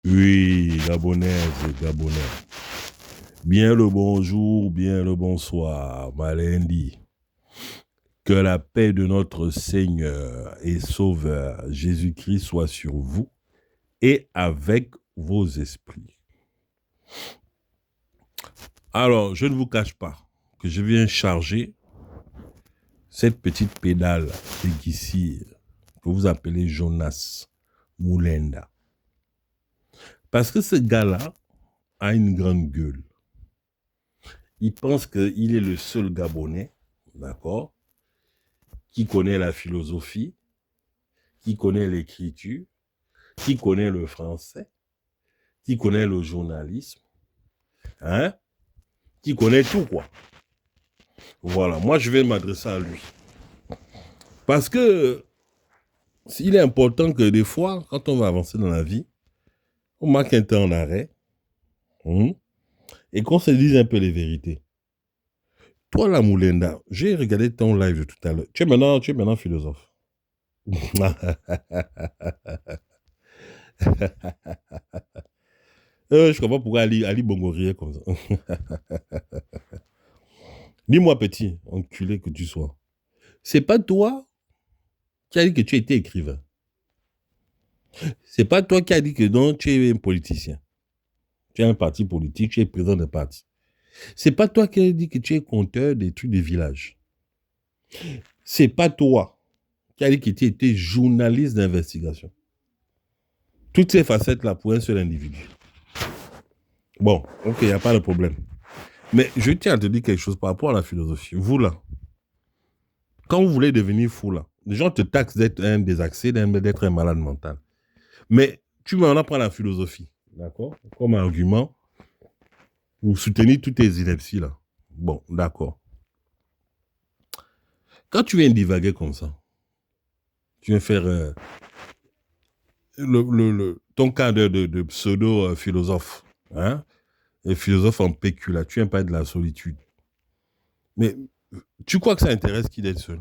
Oui, Gabonaise et Gabonais. Bien le bonjour, bien le bonsoir, Malendi. Que la paix de notre Seigneur et Sauveur Jésus-Christ soit sur vous et avec vos esprits. Alors, je ne vous cache pas que je viens charger cette petite pédale ici que vous appelez Jonas Moulenda. Parce que ce gars-là a une grande gueule. Il pense qu'il est le seul Gabonais, d'accord, qui connaît la philosophie, qui connaît l'écriture, qui connaît le français, qui connaît le journalisme, hein, qui connaît tout, quoi. Voilà, moi, je vais m'adresser à lui. Parce que il est important que des fois, quand on va avancer dans la vie, on marque un temps en arrêt, hein, et qu'on se dise un peu les vérités. Toi, la Moulenda, j'ai regardé ton live de tout à l'heure. Tu es maintenant philosophe. Je comprends pourquoi Ali Bongo riait comme ça. Dis-moi, petit, enculé que tu sois. C'est pas toi qui as dit que tu étais écrivain. C'est pas toi qui as dit que non, tu es un politicien. Tu as un parti politique, tu es président de parti. C'est pas toi qui as dit que tu es compteur des trucs des villages. C'est pas toi qui as dit que tu étais journaliste d'investigation. Toutes ces facettes-là pour un seul individu. Bon, ok, il n'y a pas de problème. Mais je tiens à te dire quelque chose par rapport à la philosophie. Vous, là, quand vous voulez devenir fou, là, les gens te taxent d'être un désaxé, d'être un malade mental. Mais tu m'en apprends la philosophie, d'accord, comme argument pour soutenir toutes tes inepties, là. Bon, d'accord. Quand tu viens divaguer comme ça, tu viens faire ton cas de pseudo-philosophe, hein, et philosophe en PQ, là, tu viens pas de la solitude. Mais tu crois que ça intéresse qui d'être seul?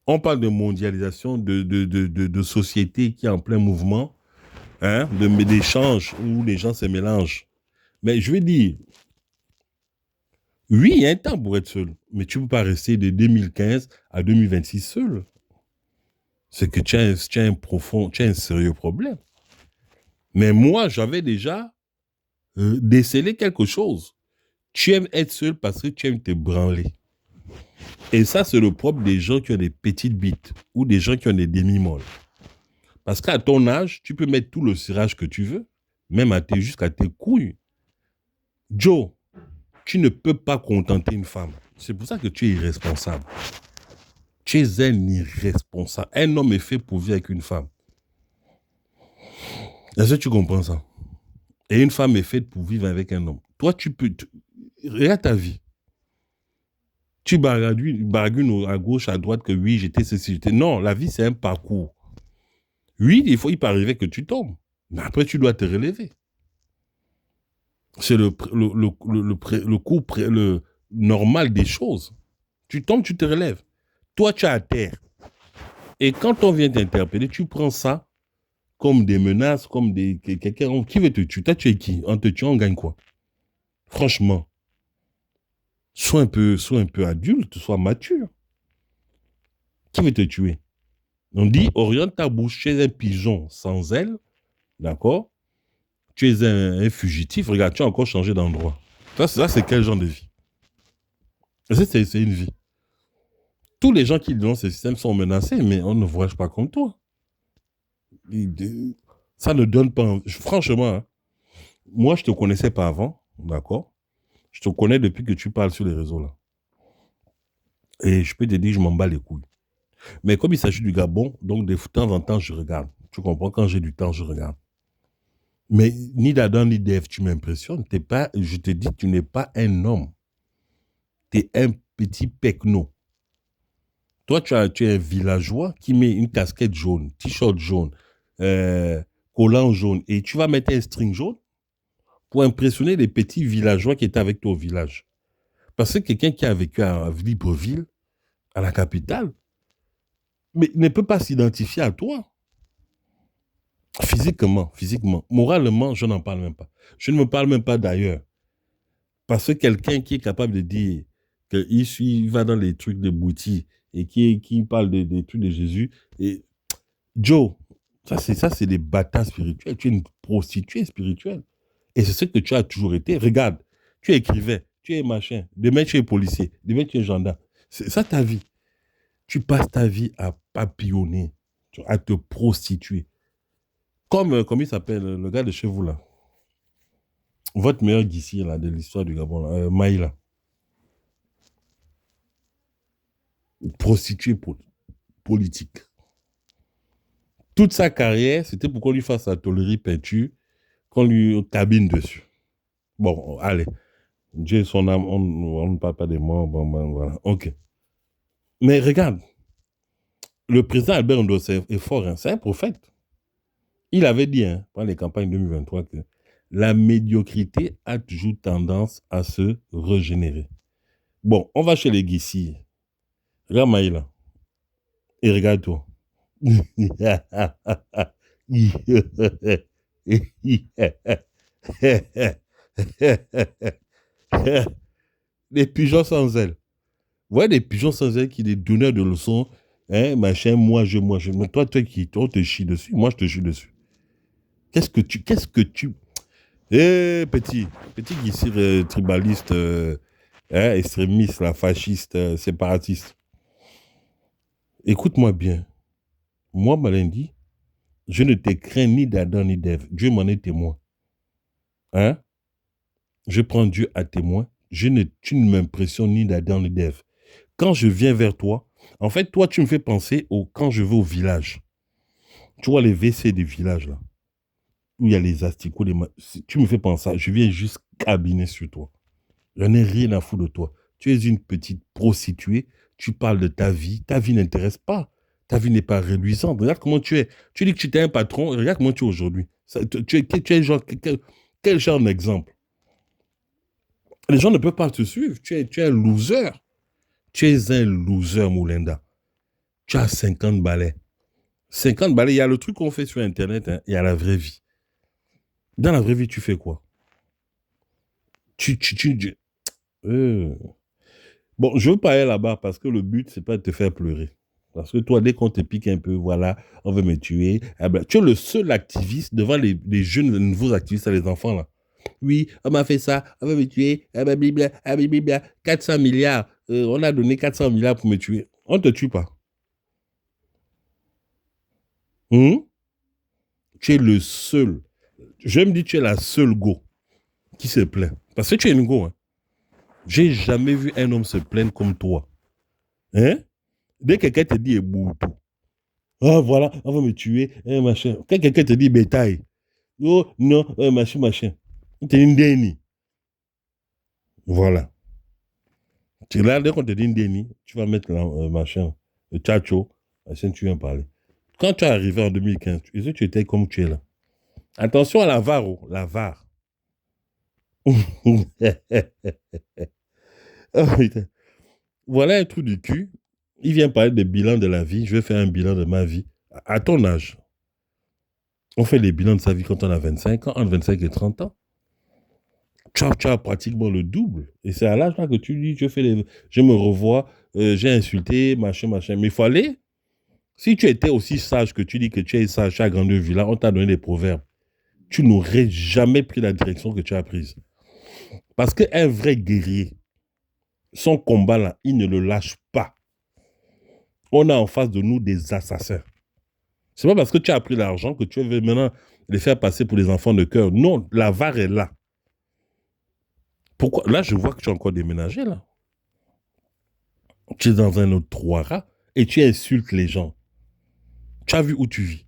On parle de mondialisation, de société qui est en plein mouvement, hein, d'échanges où les gens se mélangent. Mais je veux dire, oui, il y a un temps pour être seul, mais tu ne peux pas rester de 2015 à 2026 seul. C'est que tu as un sérieux problème. Mais moi, j'avais déjà décelé quelque chose. Tu aimes être seul parce que tu aimes te branler. Et ça, c'est le propre des gens qui ont des petites bites ou des gens qui ont des demi-molles. Parce qu'à ton âge, tu peux mettre tout le cirage que tu veux, même jusqu'à tes couilles. Joe, tu ne peux pas contenter une femme. C'est pour ça que tu es irresponsable. Tu es un irresponsable. Un homme est fait pour vivre avec une femme. Est-ce que tu comprends ça? Et une femme est faite pour vivre avec un homme. Toi, tu peux... Regarde ta vie. Tu baragouines à gauche, à droite, que oui, j'étais ceci, j'étais... Non, la vie, c'est un parcours. Oui, il peut arriver que tu tombes. Mais après, tu dois te relever. C'est le cours normal des choses. Tu tombes, tu te relèves. Toi, tu es à terre. Et quand on vient t'interpeller, tu prends ça comme des menaces, comme quelqu'un qui veut te tuer. Toi, tu es qui? En te tuant, on gagne quoi? Franchement, sois un peu adulte, sois mature. Qui veut te tuer? On dit, oriente ta bouche chez un pigeon sans aile, d'accord? Tu es un fugitif, regarde, tu as encore changé d'endroit. Ça c'est quel genre de vie? C'est une vie. Tous les gens qui dans ce système sont menacés, mais on ne voyage pas comme toi. Ça ne donne pas... Franchement, hein, moi, je ne te connaissais pas avant, d'accord? Je te connais depuis que tu parles sur les réseaux, là. Et je peux te dire, je m'en bats les couilles. Mais comme il s'agit du Gabon, donc de temps en temps, je regarde. Tu comprends? Quand j'ai du temps, je regarde. Mais ni d'Adam ni d'Ève, tu m'impressionnes. Je te dis, tu n'es pas un homme. Tu es un petit pecno. Toi, tu es un villageois qui met une casquette jaune, t-shirt jaune, collant jaune, et tu vas mettre un string jaune pour impressionner les petits villageois qui étaient avec toi au village. Parce que quelqu'un qui a vécu à Libreville, à la capitale, mais ne peut pas s'identifier à toi. Physiquement. Moralement, je n'en parle même pas. Je ne me parle même pas d'ailleurs. Parce que quelqu'un qui est capable de dire qu'il va dans les trucs de boutique et qui parle des trucs de Jésus, et Joe, ça, c'est des bâtards spirituels. Tu es une prostituée spirituelle. Et c'est ce que tu as toujours été. Regarde, tu écrivais, tu es machin. Demain, tu es policier. Demain, tu es gendarme. C'est ça ta vie. Tu passes ta vie à papillonner, à te prostituer. Comme il s'appelle, le gars de chez vous, là. Votre meilleur d'ici, là, de l'histoire du Gabon, là, Maïla. Prostituée politique. Toute sa carrière, c'était pour qu'on lui fasse la tôlerie peinture, qu'on lui cabine dessus. Bon, allez. Dieu son âme, on ne parle pas des morts, bon, voilà. OK. Mais regarde, le président Albert Ndossé est fort, hein, c'est un prophète. Il avait dit, hein, pendant les campagnes 2023, que la médiocrité a toujours tendance à se régénérer. Bon, on va chez les Guissi. Regarde Maïla. Et regarde-toi. Des pigeons sans ailes. Vous voyez des pigeons sans ailes qui sont des donneurs de leçons, hein, machin, moi, je. Mais toi, on te chie dessus, moi, je te chie dessus. Qu'est-ce que tu. Petit guissir tribaliste, hein, extrémiste, là, fasciste, séparatiste. Écoute-moi bien. Moi, Malindi, je ne te crains ni d'Adam ni d'Ève. Dieu m'en est témoin. Hein? Je prends Dieu à témoin. Tu ne m'impressionnes ni d'Adam ni d'Ève. Quand je viens vers toi, en fait, toi, tu me fais penser quand je vais au village. Tu vois les WC des villages, là, où il y a les asticots, tu me fais penser, je viens juste cabiner sur toi. Je n'ai rien à foutre de toi. Tu es une petite prostituée, tu parles de ta vie n'intéresse pas. Ta vie n'est pas réluisante. Regarde comment tu es. Tu dis que tu étais un patron, regarde comment tu es aujourd'hui. Tu es genre, quel genre d'exemple? Les gens ne peuvent pas te suivre. Tu es un loser. Tu es un loser, Moulenda. Tu as 50 balais. 50 balais, il y a le truc qu'on fait sur Internet, hein, il y a la vraie vie. Dans la vraie vie, tu fais quoi? Bon, je veux pas aller là-bas parce que le but, c'est pas de te faire pleurer. Parce que toi, dès qu'on te pique un peu, voilà, on veut me tuer. Ah ben, tu es le seul activiste devant les jeunes, les nouveaux activistes, les enfants, là. Oui, on m'a fait ça, on veut me tuer. Ah ben, 400 milliards. On a donné 400 milliards pour me tuer. On ne te tue pas. Tu es le seul. Je me dis, tu es la seule go qui se plaint. Parce que tu es une go. Hein. J'ai jamais vu un homme se plaindre comme toi. Hein? Dès que quelqu'un te dit Eboutou, ah voilà, on va me tuer, machin. Quand quelqu'un te dit bétail, oh non, machin. Tu es une déni. Voilà. Tu là, dès qu'on te dit une déni, tu vas mettre machin, le tchatcho, machin, tu viens parler. Quand tu es arrivé en 2015, tu étais comme tu es là. Attention à la VAR, oh, la VAR. Oh, putain. Voilà un trou du cul. Il vient parler des bilans de la vie. Je vais faire un bilan de ma vie. À ton âge, on fait les bilans de sa vie quand on a 25 ans, entre 25 et 30 ans. Tu as pratiquement le double. Et c'est à l'âge là que tu dis, je me revois, j'ai insulté, machin. Mais il faut aller. Si tu étais aussi sage que tu dis que tu es sage à Grande Villa, on t'a donné des proverbes. Tu n'aurais jamais pris la direction que tu as prise. Parce qu'un vrai guerrier, son combat là, il ne le lâche pas. On a en face de nous des assassins. C'est pas parce que tu as pris l'argent que tu veux maintenant les faire passer pour des enfants de cœur. Non, la VAR est là. Pourquoi? Là, je vois que tu as encore déménagé, là. Tu es dans un autre trois rats et tu insultes les gens. Tu as vu où tu vis.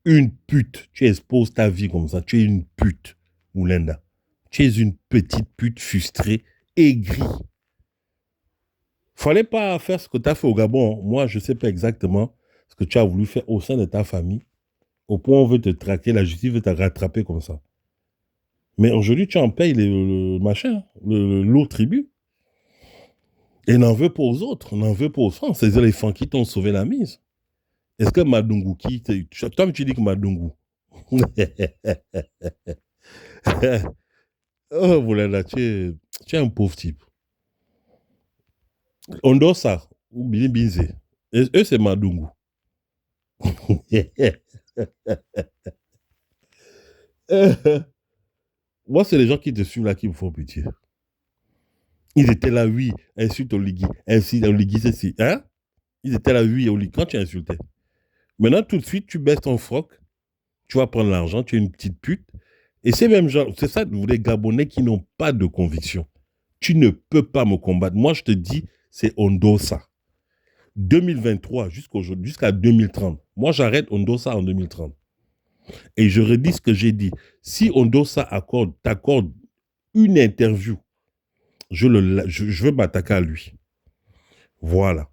Une pute. Tu exposes ta vie comme ça. Tu es une pute, Moulenda. Tu es une petite pute frustrée, aigrie. Fallait pas faire ce que tu as fait au Gabon. Moi, je ne sais pas exactement ce que tu as voulu faire au sein de ta famille. Au point où on veut te traquer, la justice veut te rattraper comme ça. Mais aujourd'hui, tu en payes le machin, le lourd tribut. Et n'en veut pas aux autres, n'en veut pas aux femmes. C'est les éléphants qui t'ont sauvé la mise. Est-ce que Madungu qui... Toi, tu dis que Madungu. Oh, voilà, tu es un pauvre type. Ondosa, ou Bini Binze. Eux, c'est Madungu. Moi, c'est les gens qui te suivent là qui me font pitié. Ils étaient là, oui, insulte Oligui, insulte Oligui, ceci. Hein? Ils étaient là, oui, Oligui, quand tu insultais. Maintenant, tout de suite, tu baisses ton froc, tu vas prendre l'argent, tu es une petite pute. Et c'est même genre, c'est ça, vous les Gabonais qui n'ont pas de conviction. Tu ne peux pas me combattre. Moi, je te dis, c'est Ondosa. 2023 jusqu'à 2030. Moi, j'arrête Ondosa en 2030. Et je redis ce que j'ai dit. Si Ondosa t'accorde une interview, je veux m'attaquer à lui. Voilà.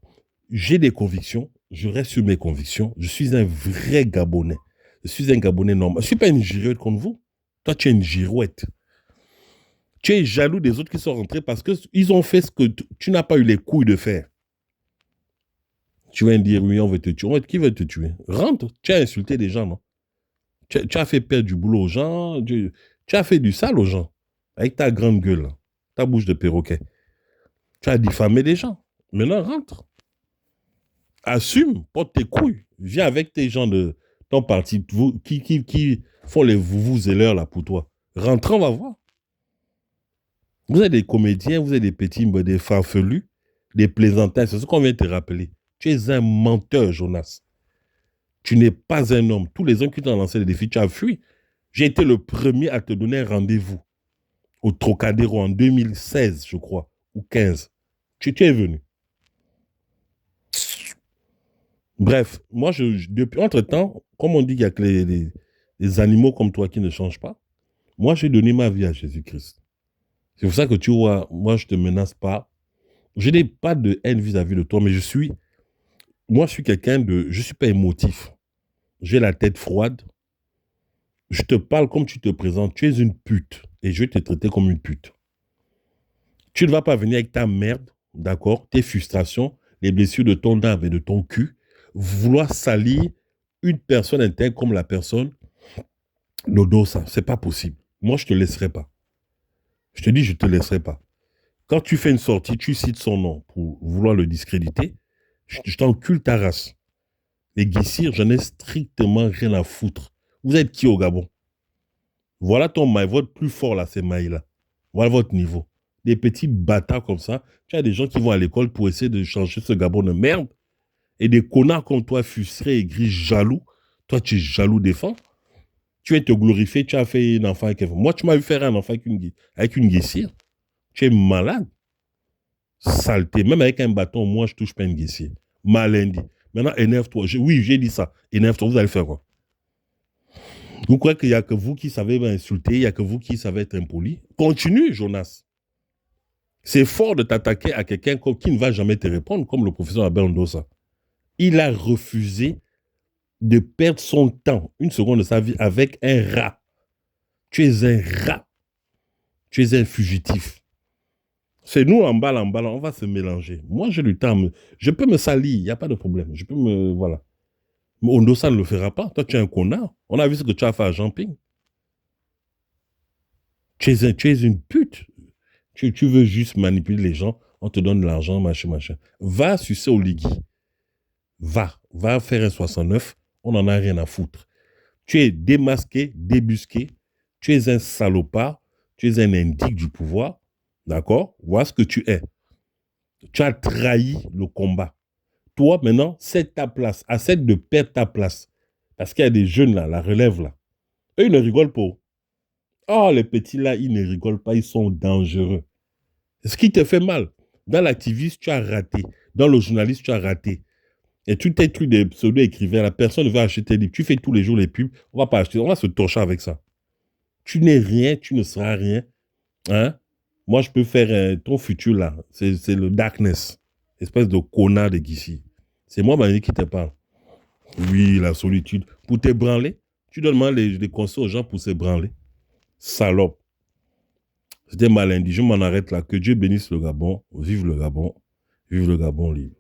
J'ai des convictions, je reste sur mes convictions. Je suis un vrai Gabonais. Je suis un Gabonais normal. Je ne suis pas une girouette comme vous. Toi, tu es une girouette. Tu es jaloux des autres qui sont rentrés parce qu'ils ont fait ce que tu n'as pas eu les couilles de faire. Tu vas me dire, oui, on veut te tuer. Qui veut te tuer? Rentre. Tu as insulté des gens, non? Tu as fait perdre du boulot aux gens. Tu as fait du sale aux gens. Avec ta grande gueule, ta bouche de perroquet. Tu as diffamé des gens. Maintenant, rentre. Assume, porte tes couilles. Viens avec tes gens de ton parti qui font les vous et l'heure là pour toi. Rentre, on va voir. Vous êtes des comédiens, vous êtes des petits, des farfelus, des plaisantins. C'est ce qu'on vient de te rappeler. Tu es un menteur, Jonas. Tu n'es pas un homme. Tous les hommes qui t'ont lancé des défis, tu as fui. J'ai été le premier à te donner un rendez-vous au Trocadéro en 2016, je crois, ou 15. Tu es venu. Bref, moi, depuis entre-temps, comme on dit qu'il n'y a que les animaux comme toi qui ne changent pas, moi, j'ai donné ma vie à Jésus-Christ. C'est pour ça que tu vois, moi, je ne te menace pas. Je n'ai pas de haine vis-à-vis de toi, mais je suis quelqu'un de... Je ne suis pas émotif. J'ai la tête froide. Je te parle comme tu te présentes. Tu es une pute. Et je vais te traiter comme une pute. Tu ne vas pas venir avec ta merde, d'accord, tes frustrations, les blessures de ton âme et de ton cul, vouloir salir une personne intègre comme la personne Nodosa. C'est pas possible. Moi, je ne te laisserai pas. Je te dis, je ne te laisserai pas. Quand tu fais une sortie, tu cites son nom pour vouloir le discréditer, je t'encule ta race. Les Guissirs, j'en ai strictement rien à foutre. Vous êtes qui au Gabon? Voilà ton maï, votre plus fort là, c'est maï-là. Voilà votre niveau. Des petits bâtards comme ça. Tu as des gens qui vont à l'école pour essayer de changer ce Gabon de merde. Et des connards comme toi, frustrés, aigris, jaloux. Toi, tu es jaloux des femmes. Tu viens te glorifier, tu as fait un enfant avec un... Moi, tu m'as vu faire un enfant avec une guissière. Tu es malade. Saleté. Même avec un bâton, moi, je touche pas une guissière. Malindi. Maintenant, énerve-toi. Oui, j'ai dit ça. Énerve-toi. Vous allez faire quoi? Vous croyez qu'il n'y a que vous qui savez m'insulter, il n'y a que vous qui savez être impoli? Continue, Jonas. C'est fort de t'attaquer à quelqu'un qui ne va jamais te répondre, comme le professeur Abel Ndosa. Il a refusé de perdre son temps, une seconde de sa vie, avec un rat. Tu es un rat. Tu es un fugitif. C'est nous, en bas, on va se mélanger. Moi, j'ai du temps. Je peux me salir, il n'y a pas de problème. Je peux me... Voilà. Mais Ondosa ne le fera pas. Toi, tu es un connard. On a vu ce que tu as fait à Jean-Ping. Tu es une pute. Tu veux juste manipuler les gens. On te donne de l'argent, machin, machin. Va sucer au Ligui. Va faire un 69. On n'en a rien à foutre. Tu es démasqué, débusqué. Tu es un salopard. Tu es un indique du pouvoir. D'accord? Voilà ce que tu es. Tu as trahi le combat. Toi, maintenant, c'est ta place. Accepte de perdre ta place. Parce qu'il y a des jeunes là, la relève là. Eux, ils ne rigolent pas. Oh, les petits là, ils ne rigolent pas. Ils sont dangereux. Ce qui te fait mal. Dans l'activiste, tu as raté. Dans le journaliste, tu as raté. Et tous tes trucs de pseudo-écrivains, la personne va acheter tes livres. Tu fais tous les jours les pubs. On va pas acheter. On va se torcher avec ça. Tu n'es rien, tu ne seras rien. Hein? Moi, je peux faire ton futur là. C'est le darkness. Espèce de connard de Guici. C'est moi, Mani, qui te parle. Oui, la solitude. Pour te branler, tu donnes les conseils aux gens pour se branler. Salope. C'était malin dit. Je m'en arrête là. Que Dieu bénisse le Gabon. Vive le Gabon. Vive le Gabon libre.